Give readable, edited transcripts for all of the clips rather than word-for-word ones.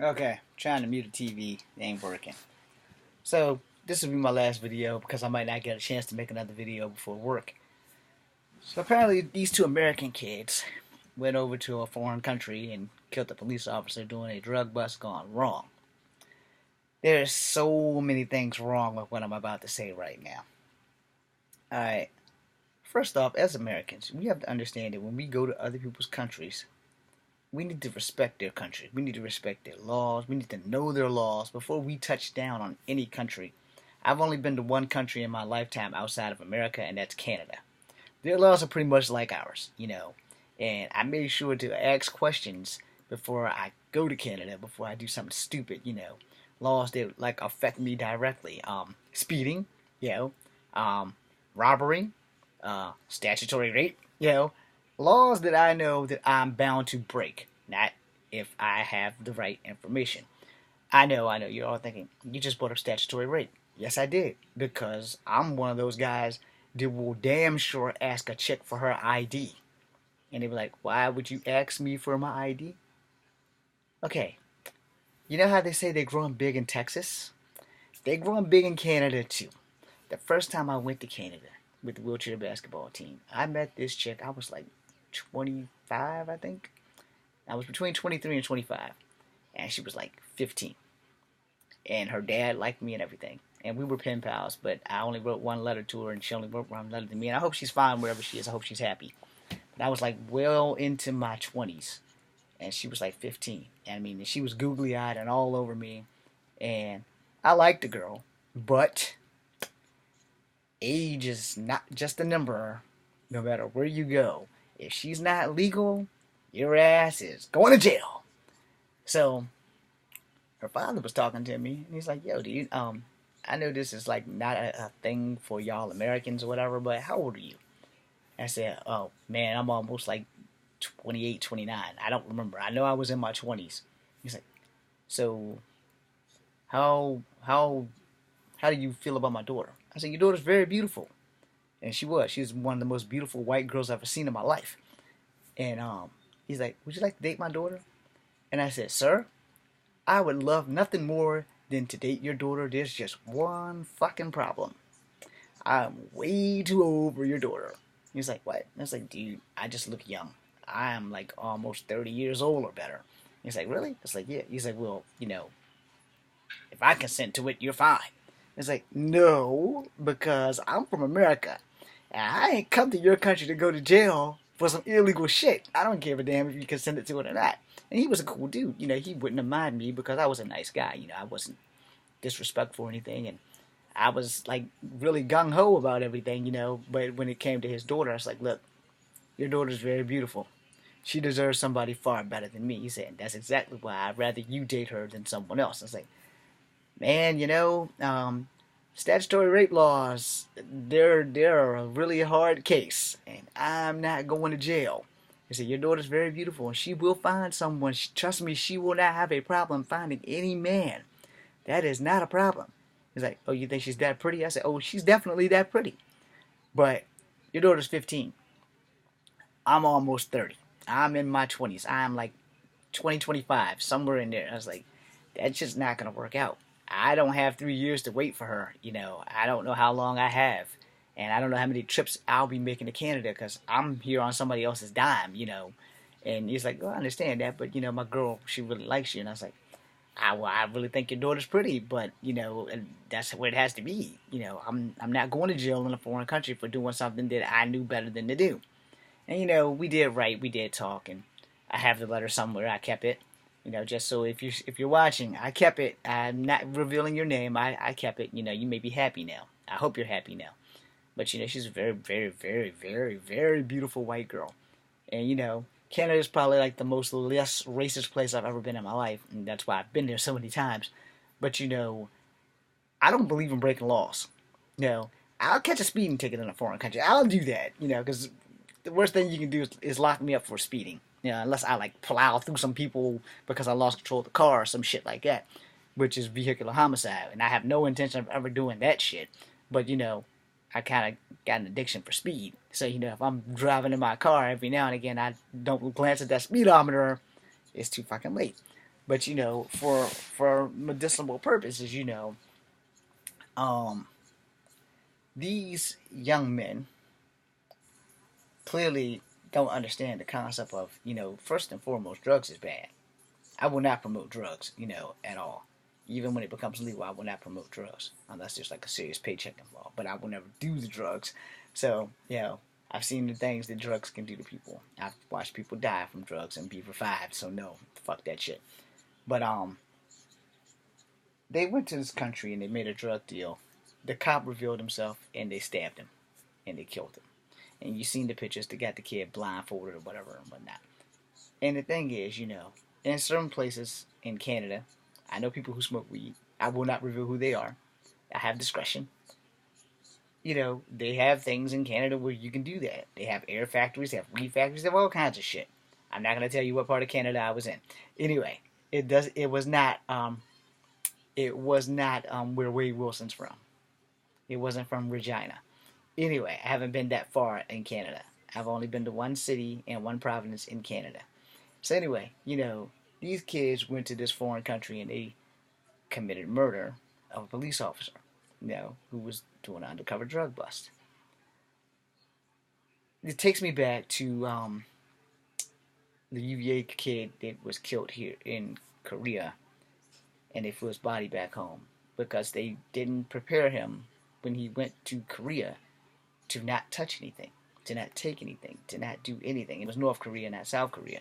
Okay, trying to mute the TV, it ain't working. So this will be my last video because I might not get a chance to make another video before work. So apparently these two American kids went over to a foreign country and killed a police officer doing a drug bust gone wrong. There's so many things wrong with what I'm about to say right now. Alright, first off, as Americans, we have to understand that when we go to other people's countries, we need to respect their country. We need to respect their laws. We need to know their laws before we touch down on any country. I've only been to one country in my lifetime outside of America, and that's Canada. Their laws are pretty much like ours. And I made sure to ask questions before I go to Canada, before I do something stupid. Laws that like affect me directly. Speeding, you know, um, robbery, statutory rape. Laws that I know that I'm bound to break, not if I have the right information. I know, you're all thinking, you just brought up statutory rape. Yes, I did, because I'm one of those guys that will damn sure ask a chick for her ID. And they be like, why would you ask me for my ID? Okay, you know how they say they're growing big in Texas? They're growing big in Canada too. The first time I went to Canada with the wheelchair basketball team, I met this chick. I was like 25, I think. I was between 23 and 25. And she was like 15. And her dad liked me and everything. And we were pen pals, but I only wrote one letter to her, and she only wrote one letter to me. And I hope she's fine wherever she is. I hope she's happy. But I was like well into my 20s, and she was like 15. And I mean, she was googly eyed and all over me. And I liked the girl, but age is not just a number, no matter where you go. If she's not legal, your ass is going to jail. So her father was talking to me, and he's like, "Yo, dude, I know this is like not a thing for y'all Americans or whatever, but how old are you?" I said, "Oh man, I'm almost like 28, 29. I don't remember. I know I was in my 20s." He's like, "So how how do you feel about my daughter?" I said, "Your daughter's very beautiful," and she was. She was one of the most beautiful white girls I've ever seen in my life. And he's like, "Would you like to date my daughter?" And I said, "Sir, I would love nothing more than to date your daughter. There's just one fucking problem. I'm way too old for your daughter." He's like, "What?" I was like, "Dude, I just look young. I'm like almost 30 years old or better." He's like, "Really?" It's like, "Yeah." He's like, "Well, if I consent to it, you're fine." It's like, "No, because I'm from America. And I ain't come to your country to go to jail for some illegal shit. I don't give a damn if you consented to it or not." And he was a cool dude. He wouldn't have minded me because I was a nice guy. I wasn't disrespectful or anything. And I was like really gung ho about everything. But when it came to his daughter, I was like, "Look, your daughter's very beautiful. She deserves somebody far better than me." He said, "That's exactly why I'd rather you date her than someone else." I was like, "Man, statutory rape laws, they're a really hard case, and I'm not going to jail." He said, "Your daughter's very beautiful, and she will find someone. Trust me, she will not have a problem finding any man. That is not a problem." He's like, "Oh, you think she's that pretty?" I said, "Oh, she's definitely that pretty. But your daughter's 15. I'm almost 30. I'm in my 20s. I'm like 2025, somewhere in there." I was like, "That's just not going to work out. I don't have 3 years to wait for her. I don't know how long I have. And I don't know how many trips I'll be making to Canada because I'm here on somebody else's dime. And he's like, "Well, I understand that, but, my girl, she really likes you." And I was like, I really think your daughter's pretty, but, and that's where it has to be. I'm not going to jail in a foreign country for doing something that I knew better than to do." And we did write, we did talk, and I have the letter somewhere. I kept it, just so if you're watching, I kept it. I'm not revealing your name. I kept it. You may be happy now. I hope you're happy now. But she's a very, very, very, very, very beautiful white girl, and Canada is probably like the most less racist place I've ever been in my life, and that's why I've been there so many times. But I don't believe in breaking laws. I'll catch a speeding ticket in a foreign country. I'll do that. Because the worst thing you can do is lock me up for speeding. Unless I like plow through some people because I lost control of the car or some shit like that, which is vehicular homicide, and I have no intention of ever doing that shit. But I kind of got an addiction for speed, so if I'm driving in my car every now and again, I don't glance at that speedometer. It's too fucking late. But you know, for medicinal purposes, you know, um, these young men clearly don't understand the concept of, you know, first and foremost, drugs is bad. I will not promote drugs, you know, at all. Even when it becomes legal, I will not promote drugs unless there's like a serious paycheck involved. But I will never do the drugs. So, you know, I've seen the things that drugs can do to people. I've watched people die from drugs and be revived. So no, fuck that shit. But they went to this country and they made a drug deal. The cop revealed himself and they stabbed him and they killed him. And you seen the pictures. They got the kid blindfolded or whatever and whatnot. And the thing is, you know, in certain places in Canada, I know people who smoke weed. I will not reveal who they are. I have discretion. You know, they have things in Canada where you can do that. They have air factories, they have weed factories, they have all kinds of shit. I'm not gonna tell you what part of Canada I was in. Anyway, it was not where Wade Wilson's from. It wasn't from Regina. Anyway, I haven't been that far in Canada. I've only been to one city and one province in Canada. So anyway, you know, these kids went to this foreign country and they committed murder of a police officer, you know, who was doing an undercover drug bust. It takes me back to the UVA kid that was killed here in Korea, and they flew his body back home because they didn't prepare him when he went to Korea to not touch anything, to not take anything, to not do anything. It was North Korea, not South Korea.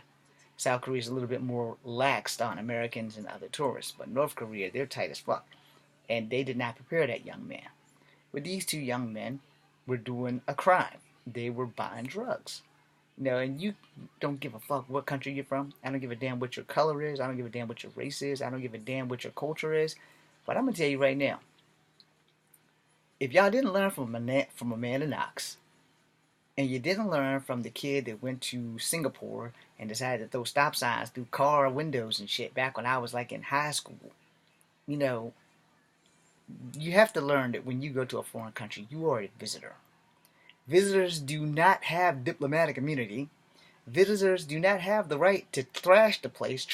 South Korea is a little bit more laxed on Americans and other tourists, but North Korea, they're tight as fuck. And they did not prepare that young man. But these two young men were doing a crime. They were buying drugs. You know, and you don't give a fuck what country you're from. I don't give a damn what your color is. I don't give a damn what your race is. I don't give a damn what your culture is. But I'm going to tell you right now, if y'all didn't learn from Amanda Knox, and you didn't learn from the kid that went to Singapore and decided to throw stop signs through car windows and shit back when I was like in high school, you know, you have to learn that when you go to a foreign country, you are a visitor. Visitors do not have diplomatic immunity. Visitors do not have the right to trash the place,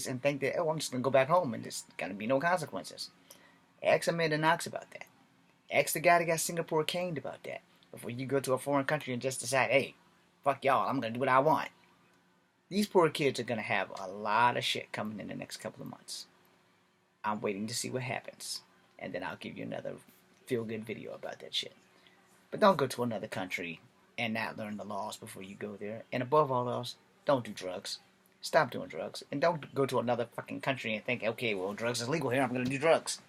and think that, oh, I'm just going to go back home and there's going to be no consequences. Ask Amanda Knox about that. Ask the guy that got Singapore caned about that. Before you go to a foreign country and just decide, hey, fuck y'all, I'm going to do what I want. These poor kids are going to have a lot of shit coming in the next couple of months. I'm waiting to see what happens. And then I'll give you another feel-good video about that shit. But don't go to another country and not learn the laws before you go there. And above all else, don't do drugs. Stop doing drugs. And don't go to another fucking country and think, okay, well, drugs is legal here, I'm going to do drugs.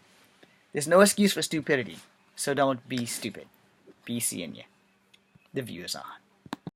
There's no excuse for stupidity. So don't be stupid. Be seeing you. The view is on.